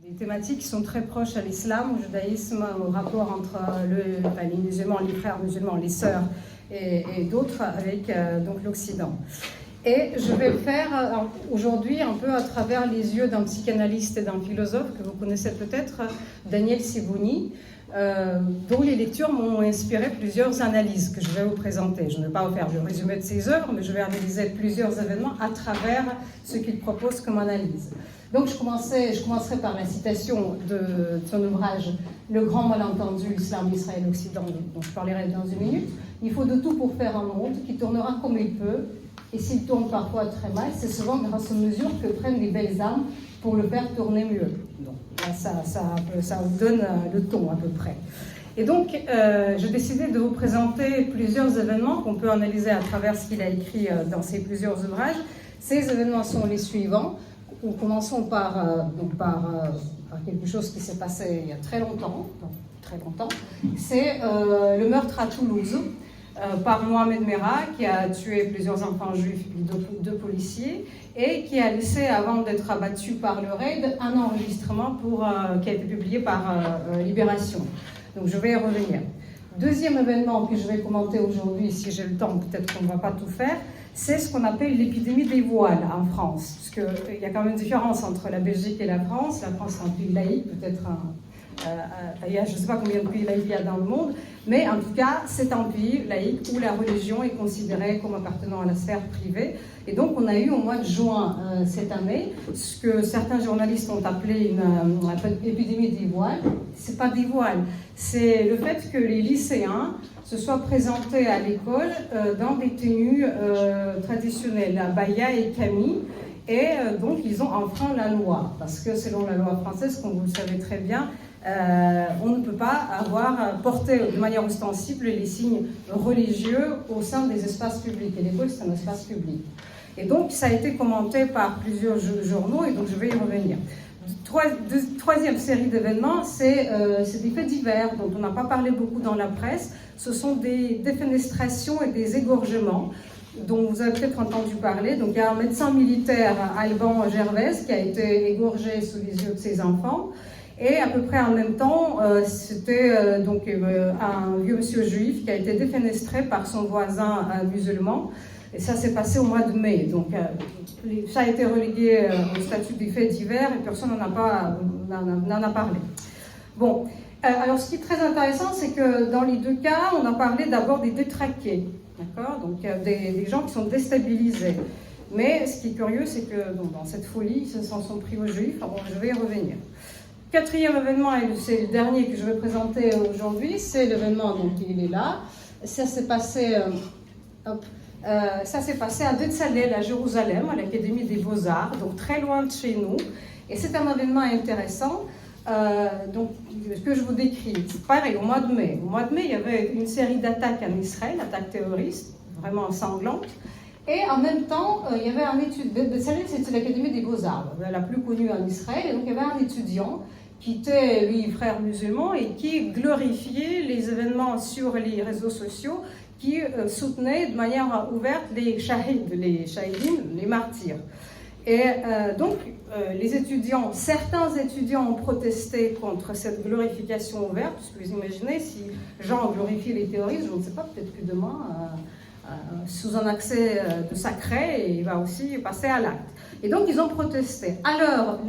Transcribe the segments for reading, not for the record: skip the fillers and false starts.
des thématiques qui sont très proches à l'islam, au judaïsme, au rapport entre les musulmans, les frères musulmans, les sœurs et d'autres avec donc l'Occident. Et je vais le faire aujourd'hui un peu à travers les yeux d'un psychanalyste et d'un philosophe que vous connaissez peut-être, Daniel Sibouni, dont les lectures m'ont inspiré plusieurs analyses que je vais vous présenter. Je ne vais pas vous faire le résumé de ses œuvres, mais je vais analyser plusieurs événements à travers ce qu'il propose comme analyse. Donc je commencerai par la citation de son ouvrage « Le grand malentendu, l'islam, l'Israël, l'Occident » dont je parlerai dans une minute. Il faut de tout pour faire un monde qui tournera comme il peut, et s'il tourne parfois très mal, c'est souvent grâce aux mesures que prennent les belles âmes pour le faire tourner mieux. Donc là, ça vous donne le ton à peu près. Et donc, j'ai décidé de vous présenter plusieurs événements qu'on peut analyser à travers ce qu'il a écrit dans ses plusieurs ouvrages. Ces événements sont les suivants. Nous commençons par quelque chose qui s'est passé il y a très longtemps. C'est le meurtre à Toulouse par Mohamed Merah, qui a tué plusieurs enfants juifs et deux policiers, et qui a laissé, avant d'être abattu par le raid, un enregistrement qui a été publié par Libération. Donc je vais y revenir. Deuxième événement que je vais commenter aujourd'hui, si j'ai le temps, peut-être qu'on ne va pas tout faire, c'est ce qu'on appelle l'épidémie des voiles en France. Parce qu'il y a quand même une différence entre la Belgique et la France. La France est un pays laïque, peut-être je ne sais pas combien de pays laïcs il y a dans le monde, mais en tout cas, c'est un pays laïque où la religion est considérée comme appartenant à la sphère privée. Et donc, on a eu au mois de juin cette année ce que certains journalistes ont appelé une épidémie des voiles. Ce n'est pas des voiles, c'est le fait que les lycéens se soient présentés à l'école dans des tenues traditionnelles, abaya et kami. Et donc, ils ont enfreint la loi, parce que selon la loi française, comme vous le savez très bien, on ne peut pas porter de manière ostensible les signes religieux au sein des espaces publics. Et l'école, c'est un espace public. Et donc, ça a été commenté par plusieurs journaux, et donc je vais y revenir. Troisième série d'événements, c'est des faits divers dont on n'a pas parlé beaucoup dans la presse. Ce sont des défenestrations et des égorgements dont vous avez peut-être entendu parler. Donc, il y a un médecin militaire, Alban Gervais, qui a été égorgé sous les yeux de ses enfants. Et à peu près en même temps, c'était un vieux monsieur juif qui a été défenestré par son voisin musulman. Et ça s'est passé au mois de mai. Donc, ça a été relégué au statut des faits divers et personne n'en a parlé. Bon, alors ce qui est très intéressant, c'est que dans les deux cas, on a parlé d'abord des détraqués. D'accord ? Donc, des gens qui sont déstabilisés. Mais ce qui est curieux, c'est que dans cette folie, ils s'en sont pris aux juifs. Bon, je vais y revenir. Quatrième événement, et c'est le dernier que je vais présenter aujourd'hui, c'est l'événement, donc il est là. Ça s'est passé à Betzalel, à Jérusalem, à l'Académie des Beaux-Arts, donc très loin de chez nous. Et c'est un événement intéressant. Donc, ce que je vous décris, c'est pareil, au mois de mai. Au mois de mai, il y avait une série d'attaques en Israël, attaques terroristes, vraiment sanglantes. Et en même temps, il y avait un étudiant, Betzalel, c'était l'Académie des Beaux-Arts, la plus connue en Israël, et donc il y avait un étudiant qui était, lui, frère musulman, et qui glorifiait les événements sur les réseaux sociaux, qui soutenait de manière ouverte les shahidim, les martyrs. Et donc, certains étudiants ont protesté contre cette glorification ouverte, parce que vous imaginez, si Jean glorifie les terroristes, je ne sais pas, peut-être que demain, sous un accès de sacré, il va aussi passer à l'acte. Et donc, ils ont protesté. Alors,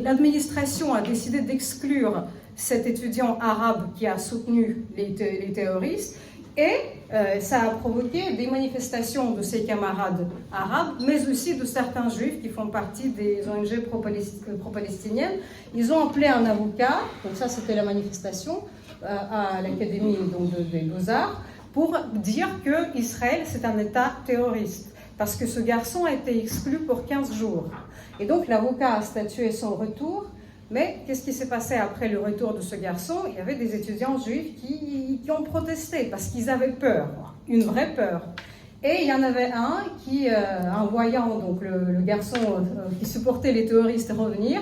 l'administration a décidé d'exclure cet étudiant arabe qui a soutenu les terroristes, et ça a provoqué des manifestations de ses camarades arabes, mais aussi de certains juifs qui font partie des ONG pro-palestiniennes. Ils ont appelé un avocat, donc ça c'était la manifestation à l'Académie des Beaux-Arts, pour dire que Israël c'est un État terroriste, parce que ce garçon a été exclu pour 15 jours. Et donc l'avocat a statué son retour. Mais qu'est-ce qui s'est passé après le retour de ce garçon? Il y avait des étudiants juifs qui ont protesté parce qu'ils avaient peur, une vraie peur. Et il y en avait un qui, en voyant donc, le garçon qui supportait les terroristes revenir,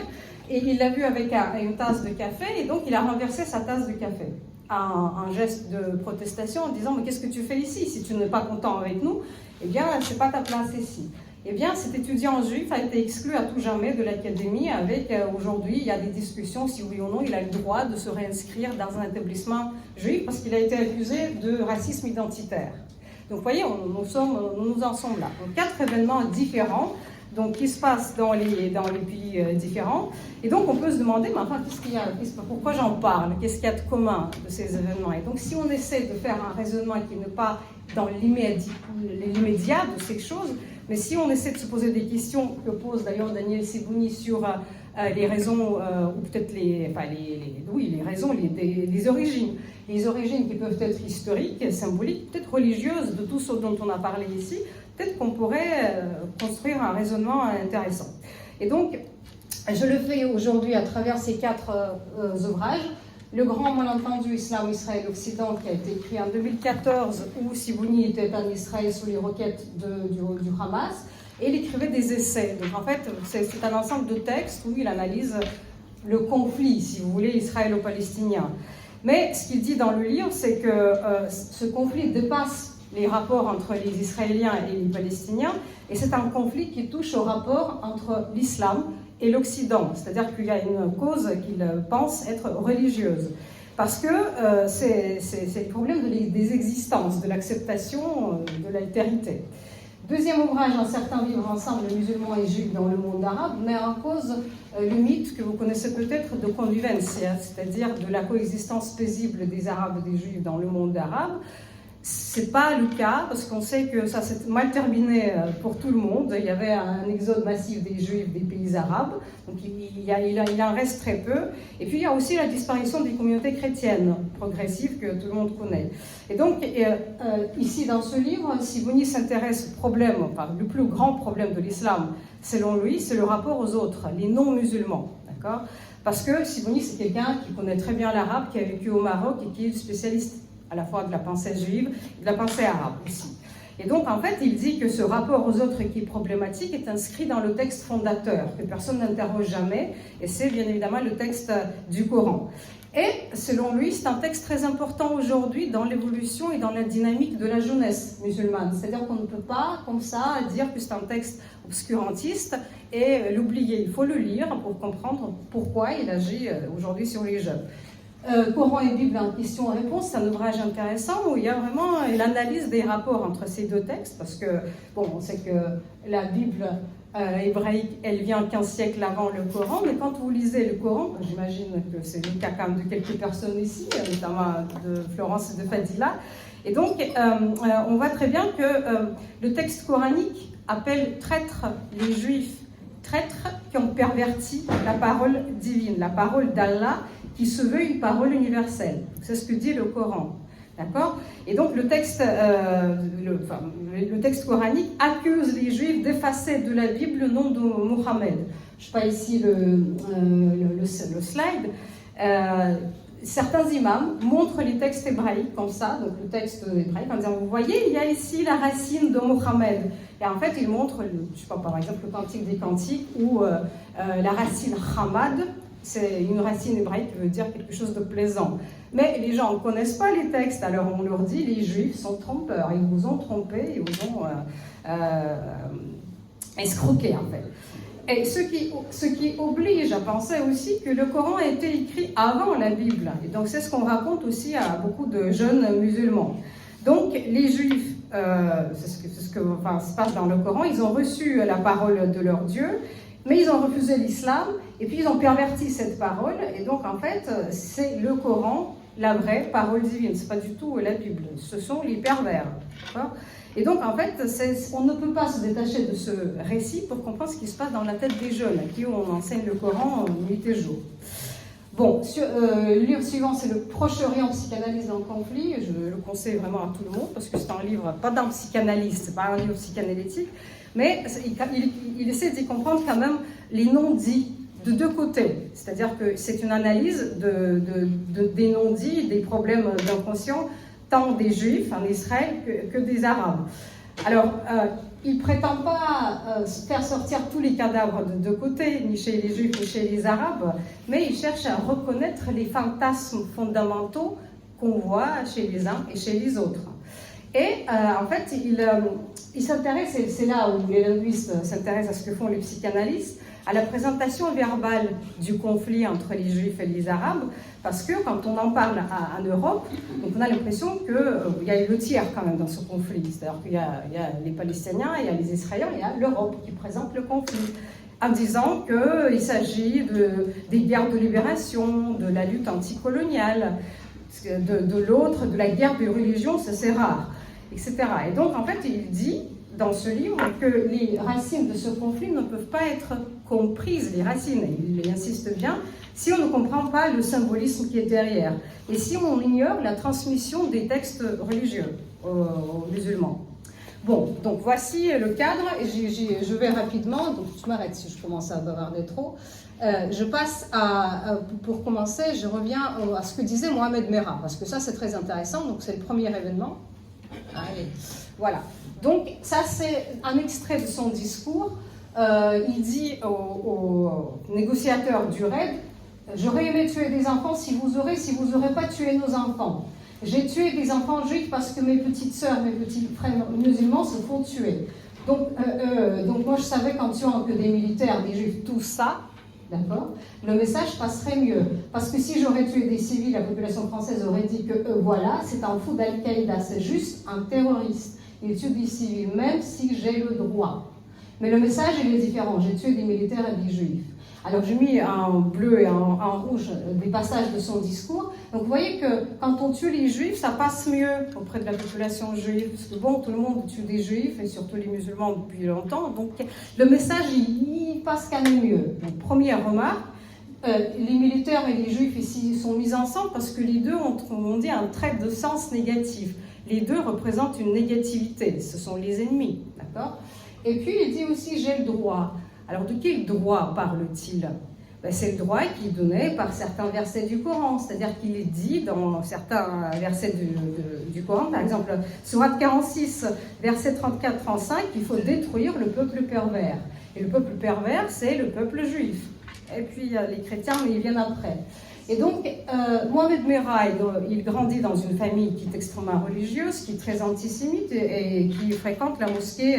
et il l'a vu avec une tasse de café, et donc il a renversé sa tasse de café. Un geste de protestation en disant « Mais qu'est-ce que tu fais ici? Si tu n'es pas content avec nous, eh bien, ce n'est pas ta place ici. » eh bien cet étudiant juif a été exclu à tout jamais de l'académie avec, aujourd'hui, il y a des discussions si oui ou non il a le droit de se réinscrire dans un établissement juif parce qu'il a été accusé de racisme identitaire. Donc vous voyez, nous en sommes là. Donc 4 événements différents donc, qui se passent dans les pays différents. Et donc on peut se demander, mais enfin, pourquoi j'en parle? Qu'est-ce qu'il y a de commun de ces événements? Et donc si on essaie de faire un raisonnement qui n'est pas dans l'immédiat de ces choses, mais si on essaie de se poser des questions que pose d'ailleurs Daniel Sibony sur les raisons, ou peut-être les raisons, les origines. Les origines qui peuvent être historiques, symboliques, peut-être religieuses, de tout ce dont on a parlé ici, peut-être qu'on pourrait construire un raisonnement intéressant. Et donc, je le fais aujourd'hui à travers ces 4 ouvrages. Le grand malentendu Islam, Israël, Occident, qui a été écrit en 2014, où Sibony était en Israël sous les roquettes du Hamas, et il écrivait des essais. Donc en fait, c'est un ensemble de textes où il analyse le conflit, si vous voulez, israélo-palestinien. Mais ce qu'il dit dans le livre, c'est que ce conflit dépasse les rapports entre les Israéliens et les Palestiniens, et c'est un conflit qui touche au rapport entre l'islam et l'Occident, c'est-à-dire qu'il y a une cause qu'il pense être religieuse. Parce que c'est le problème des existences, de l'acceptation de l'altérité. Deuxième ouvrage, Un certain vivre ensemble, musulmans et juifs dans le monde arabe, met en cause le mythe que vous connaissez peut-être de convivencia, c'est-à-dire de la coexistence paisible des Arabes et des Juifs dans le monde arabe. C'est pas le cas, parce qu'on sait que ça s'est mal terminé pour tout le monde. Il y avait un exode massif des Juifs des pays arabes, donc il en reste très peu. Et puis il y a aussi la disparition des communautés chrétiennes progressives que tout le monde connaît. Et donc ici dans ce livre, Sibony s'intéresse au problème, enfin le plus grand problème de l'islam, selon lui, c'est le rapport aux autres, les non-musulmans, d'accord ? Parce que Sibony, c'est quelqu'un qui connaît très bien l'arabe, qui a vécu au Maroc et qui est spécialiste à la fois de la pensée juive et de la pensée arabe aussi. Et donc, en fait, il dit que ce rapport aux autres qui est problématique est inscrit dans le texte fondateur, que personne n'interroge jamais, et c'est bien évidemment le texte du Coran. Et, selon lui, c'est un texte très important aujourd'hui dans l'évolution et dans la dynamique de la jeunesse musulmane. C'est-à-dire qu'on ne peut pas, comme ça, dire que c'est un texte obscurantiste et l'oublier. Il faut le lire pour comprendre pourquoi il agit aujourd'hui sur les jeunes. Coran et Bible en question-réponse, c'est un ouvrage intéressant où il y a vraiment l'analyse des rapports entre ces 2 textes, parce que, bon, on sait que la Bible hébraïque, elle vient 15 siècles avant le Coran, mais quand vous lisez le Coran, j'imagine que c'est le cas quand même de quelques personnes ici, notamment de Florence et de Fadila, et donc on voit très bien que le texte coranique appelle traîtres les Juifs, traîtres qui ont perverti la parole divine, la parole d'Allah, qui se veut une parole universelle. C'est ce que dit le Coran. D'accord ? Et donc le texte coranique accuse les Juifs d'effacer de la Bible le nom de Mohammed. Je n'ai pas ici le slide. Certains imams montrent les textes hébraïques comme ça, donc le texte hébraïque, en disant, vous voyez, il y a ici la racine de Mohammed. Et en fait, ils montrent, je sais pas, par exemple, le Cantique des Cantiques, ou la racine Hamad. C'est une racine hébraïque qui veut dire quelque chose de plaisant. Mais les gens ne connaissent pas les textes, alors on leur dit les Juifs sont trompeurs, ils vous ont trompé, ils vous ont escroqué en fait. Et ce qui oblige à penser aussi que le Coran a été écrit avant la Bible. Et donc c'est ce qu'on raconte aussi à beaucoup de jeunes musulmans. Donc les Juifs, c'est ce qui se passe dans le Coran, ils ont reçu la parole de leur Dieu, mais ils ont refusé l'islam, et puis ils ont perverti cette parole, et donc en fait, c'est le Coran, la vraie parole divine, c'est pas du tout la Bible, ce sont les pervers. Et donc en fait, on ne peut pas se détacher de ce récit pour comprendre ce qui se passe dans la tête des jeunes, à qui on enseigne le Coran nuit et jour. Bon, le livre suivant, c'est le Proche-Orient, psychanalyse dans le conflit. Je le conseille vraiment à tout le monde, parce que c'est un livre, pas d'un psychanalyste, c'est pas un livre psychanalytique, mais il essaie d'y comprendre quand même les non-dits de 2 côtés. C'est-à-dire que c'est une analyse des non-dits, des problèmes d'inconscient, tant des Juifs en Israël que des Arabes. Alors, il ne prétend pas faire sortir tous les cadavres de 2 côtés, ni chez les Juifs ni chez les Arabes, mais il cherche à reconnaître les fantasmes fondamentaux qu'on voit chez les uns et chez les autres. Et en fait, il s'intéresse, et c'est là où les linguistes s'intéressent à ce que font les psychanalystes, à la présentation verbale du conflit entre les Juifs et les Arabes, parce que quand on en parle en Europe, donc on a l'impression qu'il y a le tiers quand même dans ce conflit. C'est-à-dire qu'il y a les Palestiniens, il y a les Israéliens, il y a l'Europe qui présente le conflit, en disant qu'il s'agit des guerres de libération, de la lutte anticoloniale, de l'autre, de la guerre de religion, ça c'est rare, etc. Et donc en fait il dit dans ce livre que les racines de ce conflit ne peuvent pas être comprises, les racines, il insiste bien, si on ne comprend pas le symbolisme qui est derrière, et si on ignore la transmission des textes religieux aux musulmans. Bon, donc voici le cadre, et je vais rapidement, donc tu m'arrêtes si je commence à bavarder trop. Je passe pour commencer, je reviens à ce que disait Mohamed Merah, parce que ça c'est très intéressant, donc c'est le premier événement. Allez, voilà. Donc ça c'est un extrait de son discours. Il dit aux négociateurs du RAID, j'aurais aimé tuer des enfants si vous aurez pas tué nos enfants. J'ai tué des enfants juifs parce que mes petites sœurs, mes petits frères musulmans se font tuer. Donc moi je savais qu'en tuant que des militaires, des juifs, tout ça, d'accord, le message passerait mieux. Parce que si j'aurais tué des civils, la population française aurait dit que voilà, c'est un fou d'Al-Qaïda, c'est juste un terroriste. Il tue des civils, même si j'ai le droit. Mais le message, il est différent. J'ai tué des militaires et des juifs. Alors j'ai mis en bleu et en rouge des passages de son discours. Donc vous voyez que quand on tue les juifs, ça passe mieux auprès de la population juive. Parce que bon, tout le monde tue des juifs, et surtout les musulmans depuis longtemps. Donc le message, il passe quand même mieux. Donc première remarque, les militaires et les juifs ici sont mis ensemble parce que les deux ont, on dit, un trait de sens négatif. Les deux représentent une négativité. Ce sont les ennemis, d'accord ? Et puis il dit aussi, j'ai le droit. Alors de quel droit parle-t-il ? Ben, c'est le droit qui est donné par certains versets du Coran, c'est-à-dire qu'il est dit dans certains versets du Coran, par exemple, Sourate 46, verset 34-35, qu'il faut détruire le peuple pervers. Et le peuple pervers, c'est le peuple juif. Et puis il y a les chrétiens, mais ils viennent après. Et donc, Mohamed Merah, il grandit dans une famille qui est extrêmement religieuse, qui est très antisémite et qui fréquente la mosquée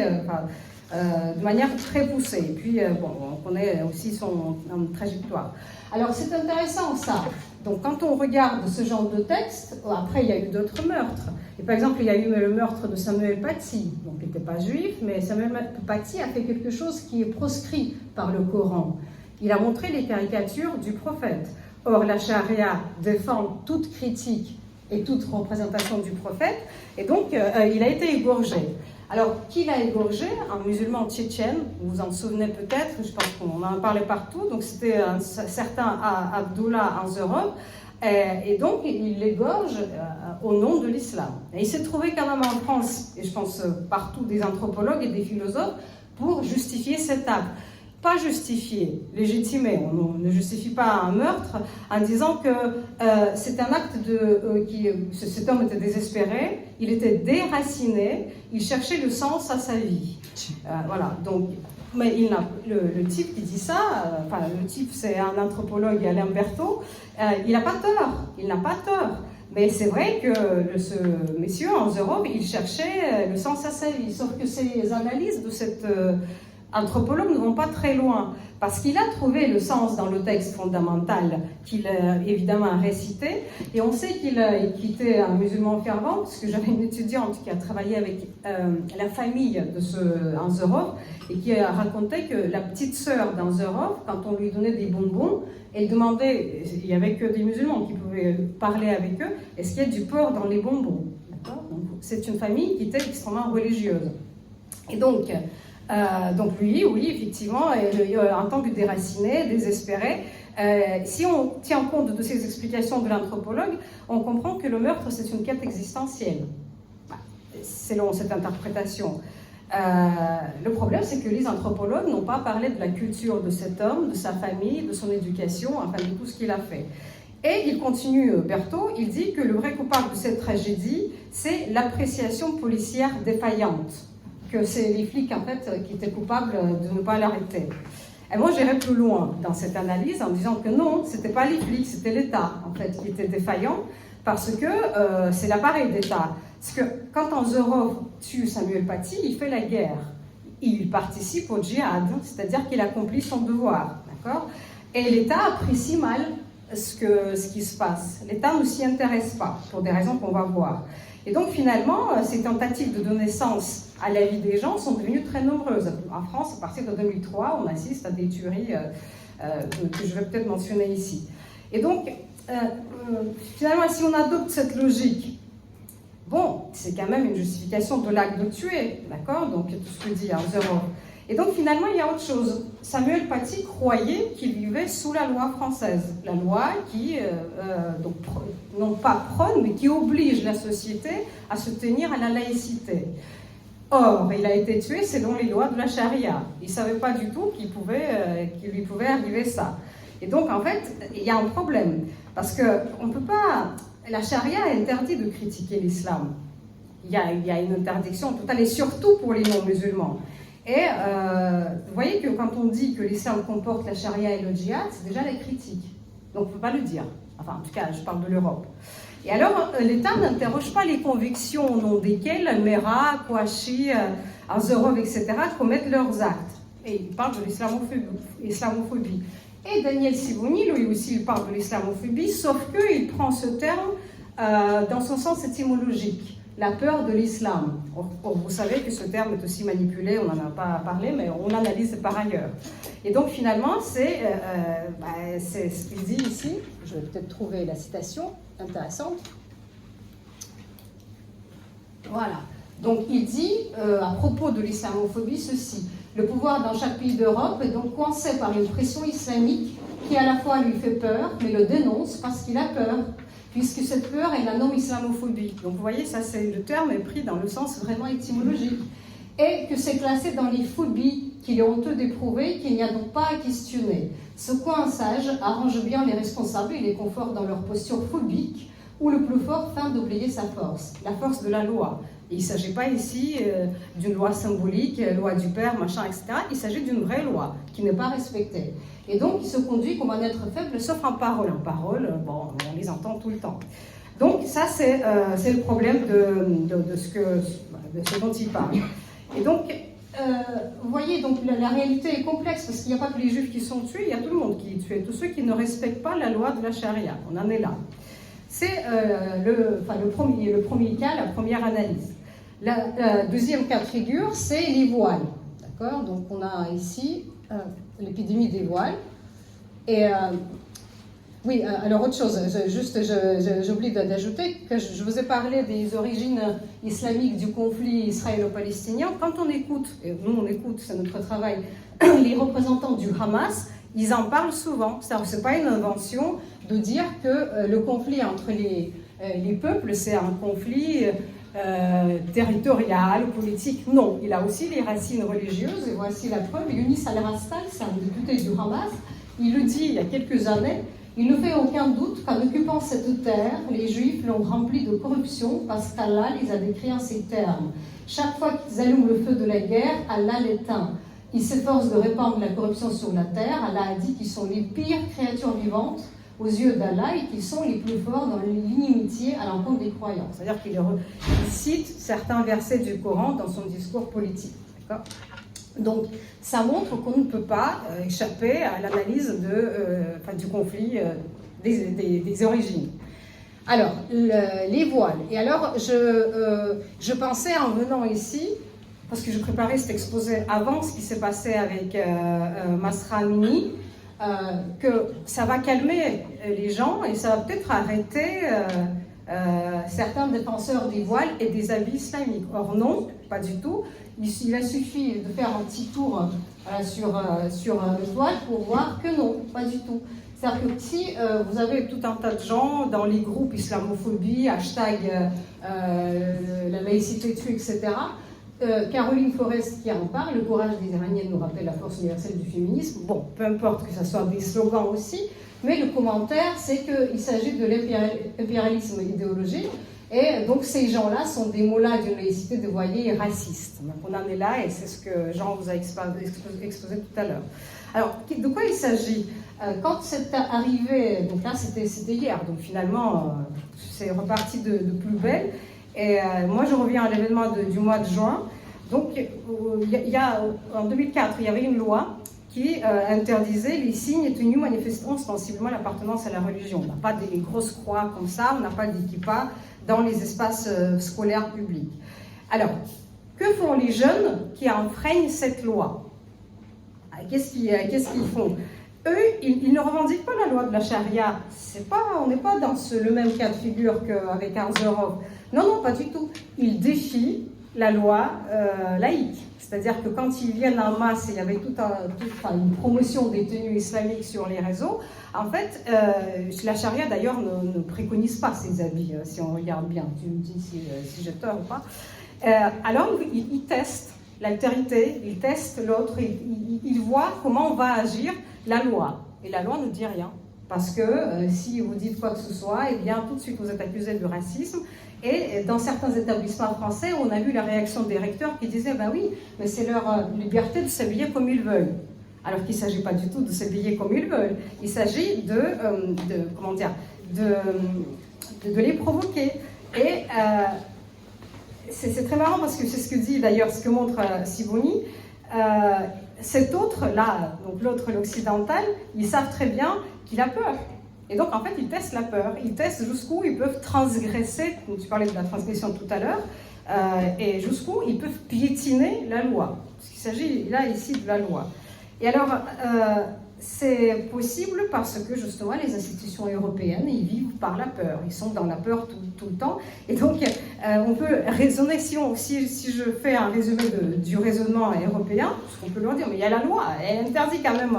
de manière très poussée. Et puis, bon, on connaît aussi son trajectoire. Alors, c'est intéressant ça. Donc, quand on regarde ce genre de texte, après, il y a eu d'autres meurtres. Et par exemple, il y a eu le meurtre de Samuel Paty. Donc, il n'était pas juif, mais Samuel Paty a fait quelque chose qui est proscrit par le Coran. Il a montré les caricatures du prophète. Or, la charia défend toute critique et toute représentation du prophète, et donc il a été égorgé. Alors, qui l'a égorgé ? Un musulman tchétchène, vous vous en souvenez peut-être, je pense qu'on en parlait partout, donc c'était un certain Abdullah Anzorov, et donc il l'égorge au nom de l'islam. Et il s'est trouvé quand même en France, et je pense partout, des anthropologues et des philosophes, pour justifier cet acte. Pas justifié, légitimé. On ne justifie pas un meurtre en disant que c'est un acte cet homme était désespéré, il était déraciné, il cherchait le sens à sa vie. Voilà. Donc, mais le type qui dit ça, le type c'est un anthropologue, Alain Berthaud, il n'a pas tort. Il n'a pas tort. Mais c'est vrai que ce monsieur Anzorov, il cherchait le sens à sa vie. Sauf que ces analyses de cette anthropologue ne vont pas très loin, parce qu'il a trouvé le sens dans le texte fondamental qu'il a évidemment récité, et on sait qu'il était un musulman fervent, parce que j'avais une étudiante qui a travaillé avec la famille de ce Anzorov, et qui a raconté que la petite sœur d'Anzorov, quand on lui donnait des bonbons, elle demandait, il n'y avait que des musulmans qui pouvaient parler avec eux, est-ce qu'il y a du porc dans les bonbons ? Donc, c'est une famille qui était extrêmement religieuse. Et donc lui, oui, effectivement, en tant que déraciné, désespéré, si on tient compte de ces explications de l'anthropologue, on comprend que le meurtre, c'est une quête existentielle, selon cette interprétation. Le problème, c'est que les anthropologues n'ont pas parlé de la culture de cet homme, de sa famille, de son éducation, enfin de tout ce qu'il a fait. Et il continue, Berthaud, il dit que le vrai coupable de cette tragédie, c'est l'appréciation policière défaillante. Que c'est les flics en fait qui étaient coupables de ne pas l'arrêter. Et moi j'irais plus loin dans cette analyse en disant que non, c'était pas les flics, c'était l'État en fait qui était défaillant, parce que c'est l'appareil d'État. Parce que quand Anzorov tue Samuel Paty, il fait la guerre. Il participe au djihad, c'est-à-dire qu'il accomplit son devoir. D'accord ? Et l'État apprécie mal ce qui se passe. L'État ne s'y intéresse pas, pour des raisons qu'on va voir. Et donc finalement, ces tentatives de donner sens à la vie des gens sont devenues très nombreuses. En France, à partir de 2003, on assiste à des tueries que je vais peut-être mentionner ici. Et donc, finalement, si on adopte cette logique, bon, c'est quand même une justification de l'acte de tuer, d'accord? Donc, tout ce que dit Anzorov. Et donc, finalement, il y a autre chose. Samuel Paty croyait qu'il vivait sous la loi française. La loi qui, donc, non pas prône, mais qui oblige la société à se tenir à la laïcité. Or, il a été tué selon les lois de la charia. Il ne savait pas du tout qu'il lui pouvait arriver ça. Et donc, en fait, il y a un problème. Parce qu'on ne peut pas... La charia interdit de critiquer l'islam. Il y a une interdiction totale, et surtout pour les non-musulmans. Et vous voyez que quand on dit que l'islam comporte la charia et le djihad, c'est déjà la critique. Donc, on ne peut pas le dire. Enfin, en tout cas, je parle de l'Europe. Et alors, l'État n'interroge pas les convictions au nom desquelles Mera, Kouachi, Anzorov, etc. commettent leurs actes. Et il parle de l'islamophobie. Et Daniel Sibouni, lui aussi, il parle de l'islamophobie, sauf qu'il prend ce terme dans son sens étymologique, la peur de l'islam. Vous savez que ce terme est aussi manipulé, on n'en a pas parlé, mais on l'analyse par ailleurs. Et donc finalement, c'est ce qu'il dit ici. Je vais peut-être trouver la citation intéressante. Voilà. Donc il dit, à propos de l'islamophobie, ceci. Le pouvoir dans chaque pays d'Europe est donc coincé par une pression islamique qui à la fois lui fait peur, mais le dénonce parce qu'il a peur, puisque cette peur est la non-islamophobie. Donc vous voyez, ça c'est le terme est pris dans le sens vraiment étymologique. Et que c'est classé dans les phobies qu'il est honteux d'éprouver, qu'il n'y a donc pas à questionner. Ce coinçage arrange bien les responsables et les conforte dans leur posture phobique, où le plus fort feint d'oublier sa force, la force de la loi. Et il ne s'agit pas ici d'une loi symbolique, loi du père, machin, etc. Il s'agit d'une vraie loi qui n'est pas respectée. Et donc, il se conduit comme un être faible, sauf en parole. En parole, bon, on les entend tout le temps. Donc, ça, c'est le problème de ce dont il parle. Et donc, vous voyez, donc, la réalité est complexe, parce qu'il n'y a pas que les juifs qui sont tués, il y a tout le monde qui est tué, tous ceux qui ne respectent pas la loi de la charia. On en est là. C'est le premier cas, la première analyse. La deuxième cas de figure, c'est les voiles. D'accord ? Donc, on a ici l'épidémie des voiles. Et oui, alors autre chose, j'oublie d'ajouter que je vous ai parlé des origines islamiques du conflit israélo-palestinien. Quand on écoute, et nous on écoute, c'est notre travail, les représentants du Hamas, ils en parlent souvent. Ce n'est pas une invention de dire que le conflit entre les peuples, c'est un conflit territorial, politique. Non, il a aussi les racines religieuses, et voici la preuve. Younis Al-Rastal, c'est un député du Hamas, il le dit il y a quelques années, il ne fait aucun doute qu'en occupant cette terre, les Juifs l'ont remplie de corruption parce qu'Allah les a décrits en ces termes. Chaque fois qu'ils allument le feu de la guerre, Allah l'éteint. Ils s'efforcent de répandre la corruption sur la terre. Allah a dit qu'ils sont les pires créatures vivantes aux yeux d'Allah et qu'ils sont les plus forts dans l'inimitié à l'encontre des croyants. C'est-à-dire qu'il cite certains versets du Coran dans son discours politique. D'accord ? Donc, ça montre qu'on ne peut pas échapper à l'analyse du conflit des origines. Alors, les voiles. Et alors, je pensais en venant ici, parce que je préparais cet exposé avant ce qui s'est passé avec Masra Amini, que ça va calmer les gens et ça va peut-être arrêter certains défenseurs des voiles et des habits islamiques. Or non, pas du tout. Il a suffi de faire un petit tour sur le toile pour voir que non, pas du tout. C'est-à-dire que si vous avez tout un tas de gens dans les groupes islamophobie, hashtag la laïcité tue, etc., Caroline Forest qui en parle, le courage des Iraniennes nous rappelle la force universelle du féminisme. Bon, peu importe que ce soit des slogans aussi, mais le commentaire, c'est qu'il s'agit de l'impérialisme idéologique. Et donc ces gens-là sont des mots-là d'une laïcité dévoyée et raciste. Donc on en est là et c'est ce que Jean vous a exposé tout à l'heure. Alors, de quoi il s'agit ? Quand c'est arrivé, donc là c'était hier, donc finalement c'est reparti de plus belle. Et moi, je reviens à l'événement du mois de juin. Donc, en 2004, il y avait une loi qui interdisait les signes et tenues manifestant ostensiblement l'appartenance à la religion. On n'a pas des grosses croix comme ça, on n'a pas de kippa dans les espaces scolaires publics. Alors, que font les jeunes qui enfreignent cette loi? Qu'est-ce qu'ils font? Eux, ils ne revendiquent pas la loi de la charia. On n'est pas dans le même cas de figure qu'avec Arzerov. Non, pas du tout. Ils défient la loi laïque. C'est-à-dire que quand ils viennent en masse, il y avait toute une promotion des tenues islamiques sur les réseaux. En fait, la charia d'ailleurs ne préconise pas ces habits, si on regarde bien. Tu me dis si j'ai tort ou pas. Alors, ils testent l'altérité, ils testent l'autre, ils voient comment on va agir la loi. Et la loi ne dit rien. Parce que si vous dites quoi que ce soit, eh bien, tout de suite vous êtes accusé de racisme. Et dans certains établissements français, on a vu la réaction des recteurs qui disaient ben oui, mais c'est leur liberté de s'habiller comme ils veulent. Alors qu'il ne s'agit pas du tout de s'habiller comme ils veulent. Il s'agit de les provoquer. Et c'est très marrant parce que c'est ce que dit d'ailleurs, ce que montre Sibony. Cet autre-là, donc l'autre, l'occidental, ils savent très bien qu'il a peur. Et donc, en fait, ils testent la peur. Ils testent jusqu'où ils peuvent transgresser, tu parlais de la transgression tout à l'heure, et jusqu'où ils peuvent piétiner la loi. Parce qu'il s'agit là, ici, de la loi. Et alors, c'est possible parce que, justement, les institutions européennes, ils vivent par la peur. Ils sont dans la peur tout le temps. Et donc, on peut raisonner, si je fais un résumé du raisonnement européen, parce qu'on peut leur dire, mais il y a la loi, elle interdit quand même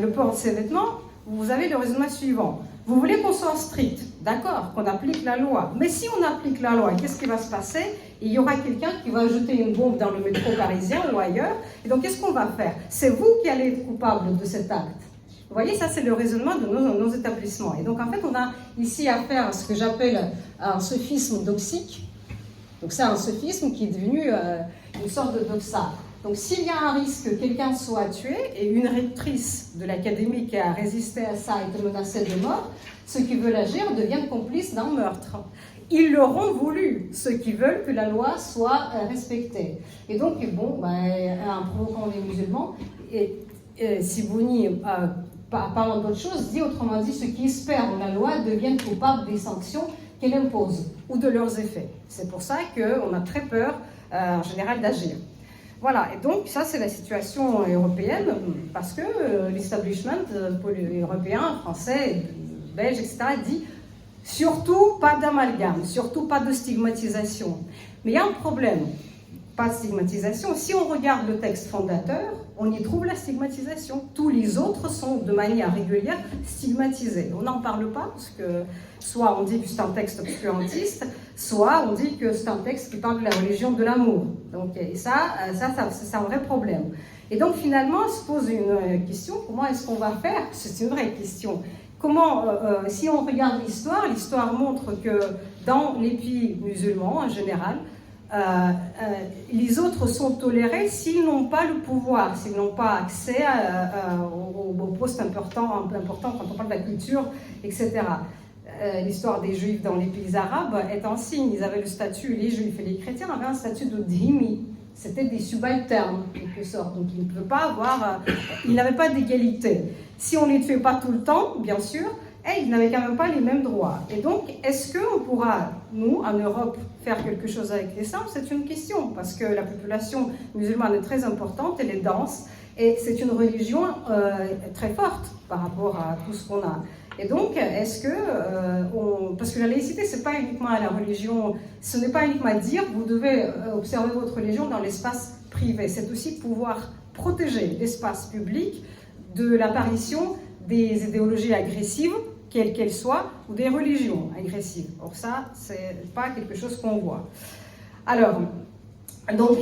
le port de ces vêtements. Vous avez le raisonnement suivant. Vous voulez qu'on soit strict, d'accord, qu'on applique la loi. Mais si on applique la loi, qu'est-ce qui va se passer? Il y aura quelqu'un qui va jeter une bombe dans le métro parisien ou ailleurs. Et donc, qu'est-ce qu'on va faire? C'est vous qui allez être coupable de cet acte. Vous voyez, ça, c'est le raisonnement de nos établissements. Et donc, en fait, on a ici affaire à ce que j'appelle un sophisme doxique. Donc, c'est un sophisme qui est devenu une sorte de doxa. Donc, s'il y a un risque que quelqu'un soit tué, et une rectrice de l'académie qui a résisté à ça a été menacée de mort, ceux qui veulent agir deviennent complices d'un meurtre. Ils l'auront voulu, ceux qui veulent que la loi soit respectée. Et donc, bon, en provoquant les musulmans, Sibony, parlant d'autre chose, dit autrement dit, ceux qui espèrent la loi deviennent coupables des sanctions qu'elle impose, ou de leurs effets. C'est pour ça qu'on a très peur, en général, d'agir. Voilà, et donc ça c'est la situation européenne, parce que l'establishment européen, français, belge, etc. dit surtout pas d'amalgame, surtout pas de stigmatisation. Mais il y a un problème, pas de stigmatisation. Si on regarde le texte fondateur, on y trouve la stigmatisation. Tous les autres sont de manière régulière stigmatisés. On n'en parle pas parce que soit on dit que c'est un texte obscurantiste, soit on dit que c'est un texte qui parle de la religion de l'amour. Donc, et ça c'est un vrai problème. Et donc finalement, se pose une question, comment est-ce qu'on va faire? C'est une vraie question. Comment, si on regarde l'histoire montre que dans les pays musulmans en général, les autres sont tolérés s'ils n'ont pas le pouvoir, s'ils n'ont pas accès aux postes importants quand on parle de la culture, etc. L'histoire des Juifs dans les pays arabes est un signe. Ils avaient le statut, les Juifs et les chrétiens avaient un statut de dhimmi. C'était des subalternes, en quelque sorte. Donc, ils ne pouvaient pas ils n'avaient pas d'égalité. Si on ne les tuait pas tout le temps, bien sûr, ils n'avaient quand même pas les mêmes droits. Et donc, est-ce qu'on pourra, nous, en Europe, faire quelque chose avec l'islam? C'est une question, parce que la population musulmane est très importante, elle est dense, et c'est une religion très forte par rapport à tout ce qu'on a. Et donc, est-ce que, parce que la laïcité, c'est pas uniquement à la religion, ce n'est pas uniquement à dire, vous devez observer votre religion dans l'espace privé, c'est aussi pouvoir protéger l'espace public de l'apparition des idéologies agressives, quelles qu'elles soient, ou des religions agressives. Or ça, c'est pas quelque chose qu'on voit. Alors, donc,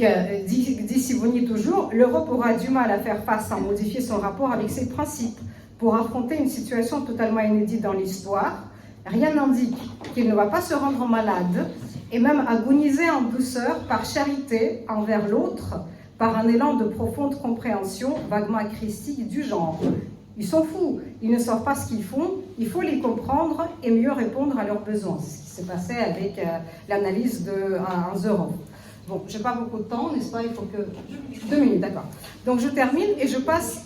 dit Sibony toujours, l'Europe aura du mal à faire face à modifier son rapport avec ses principes pour affronter une situation totalement inédite dans l'histoire. Rien n'indique qu'il ne va pas se rendre malade et même agoniser en douceur par charité envers l'autre, par un élan de profonde compréhension vaguement christique du genre. Ils sont fous, ils ne savent pas ce qu'ils font, il faut les comprendre et mieux répondre à leurs besoins. C'est ce qui s'est passé avec l'analyse de Zorov. Bon, je n'ai pas beaucoup de temps, n'est-ce pas? Il faut que... 2 minutes, d'accord. Donc je termine et je passe...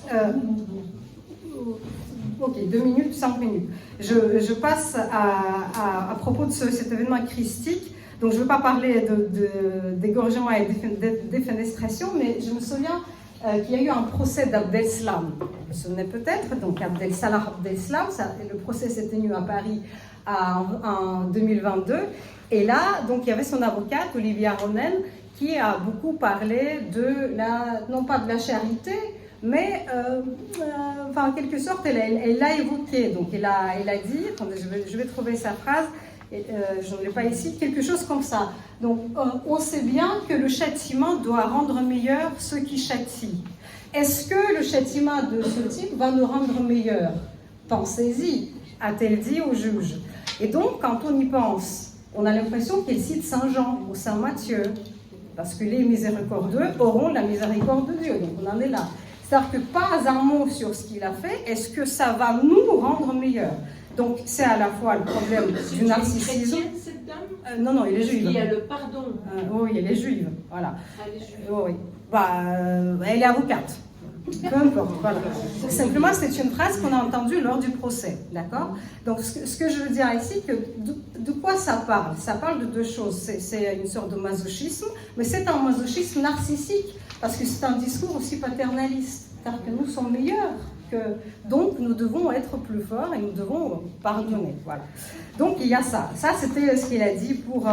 Ok, 2 minutes, 5 minutes. Je passe à propos de cet événement christique. Donc je ne veux pas parler d'égorgement et de défenestration, mais je me souviens qu'il y a eu un procès d'Abdeslam. Vous vous souvenez peut-être, donc Salah Abdeslam, le procès s'est tenu à Paris en 2022. Et là, donc il y avait son avocate, Olivia Ronen, qui a beaucoup parlé non pas de la charité, mais en quelque sorte, elle l'a évoqué. Donc elle a dit, attendez, je vais trouver sa phrase, je ne l'ai pas ici, quelque chose comme ça. Donc on sait bien que le châtiment doit rendre meilleur ceux qui châtient. Est-ce que le châtiment de ce type va nous rendre meilleurs? Pensez-y, a-t-elle dit au juge. Et donc, quand on y pense, on a l'impression qu'elle cite Saint Jean ou Saint Matthieu, parce que les miséricordieux auront la miséricorde de Dieu. Donc on en est là. C'est-à-dire que pas un mot sur ce qu'il a fait, est-ce que ça va nous rendre meilleurs? Donc c'est à la fois le problème du narcissisme. C'est chrétienne, cette dame? Non, elle est juive. Il y a le pardon. Oui, elle est juive, voilà. Elle est juive. Oui. Elle est avocate. Peu importe, voilà. Simplement, c'est une phrase qu'on a entendue lors du procès, d'accord? Donc, ce que je veux dire ici, de quoi ça parle? Ça parle de 2 choses. C'est une sorte de masochisme, mais c'est un masochisme narcissique, parce que c'est un discours aussi paternaliste, c'est-à-dire que nous sommes meilleurs, donc nous devons être plus forts et nous devons pardonner, voilà. Donc, il y a ça. Ça, c'était ce qu'il a dit pour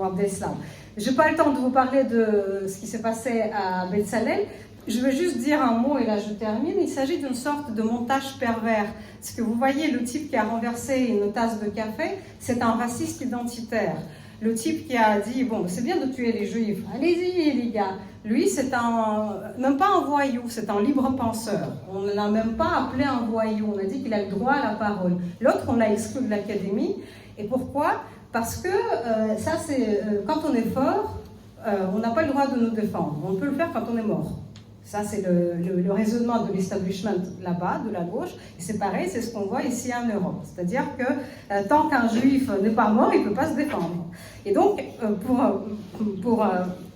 Abdeslam. Je n'ai pas le temps de vous parler de ce qui s'est passé à Bezalel. Je veux juste dire un mot et là je termine. Il s'agit d'une sorte de montage pervers. Parce que vous voyez, le type qui a renversé une tasse de café, c'est un raciste identitaire. Le type qui a dit, bon, c'est bien de tuer les juifs, allez-y les gars. Lui, c'est même pas un voyou, c'est un libre penseur. On ne l'a même pas appelé un voyou, on a dit qu'il a le droit à la parole. L'autre, on l'a exclu de l'académie. Et pourquoi ? Parce que ça, c'est quand on est fort, on n'a pas le droit de nous défendre. On peut le faire quand on est mort. Ça, c'est le raisonnement de l'establishment là-bas, de la gauche. Et c'est pareil, c'est ce qu'on voit ici en Europe. C'est-à-dire que tant qu'un juif n'est pas mort, il ne peut pas se défendre. Et donc, pour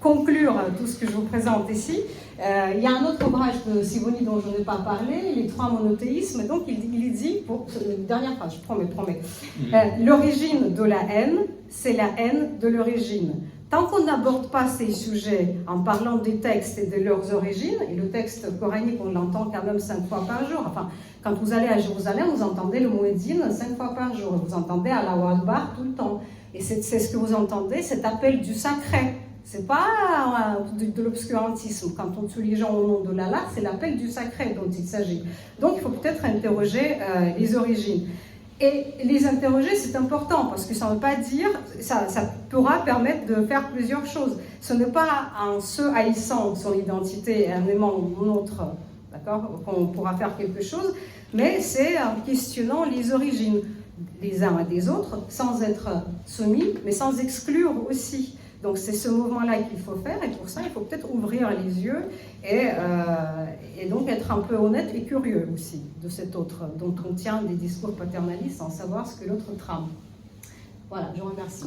conclure tout ce que je vous présente ici, il y a un autre ouvrage de Sibony dont je n'ai pas parlé, Les 3 monothéismes. Et donc, il dit, dernière phrase, je promets. L'origine de la haine, c'est la haine de l'origine. Tant qu'on n'aborde pas ces sujets en parlant des textes et de leurs origines, et le texte coranique, on l'entend quand même 5 fois par jour. Enfin, quand vous allez à Jérusalem, vous entendez le Muezzin 5 fois par jour. Vous entendez Allahu Akbar tout le temps. Et c'est ce que vous entendez, cet appel du sacré. C'est pas de l'obscurantisme. Quand on tue les gens au nom de l'Allah, c'est l'appel du sacré dont il s'agit. Donc, il faut peut-être interroger les origines. Et les interroger, c'est important, parce que ça ne veut pas dire, ça pourra permettre de faire plusieurs choses. Ce n'est pas en se haïssant son identité et en aimant l'autre, d'accord, qu'on pourra faire quelque chose, mais c'est en questionnant les origines des uns et des autres, sans être soumis, mais sans exclure aussi. Donc c'est ce mouvement-là qu'il faut faire, et pour ça, il faut peut-être ouvrir les yeux et donc être un peu honnête et curieux aussi de cet autre, dont on tient des discours paternalistes sans savoir ce que l'autre trame. Voilà, je vous remercie.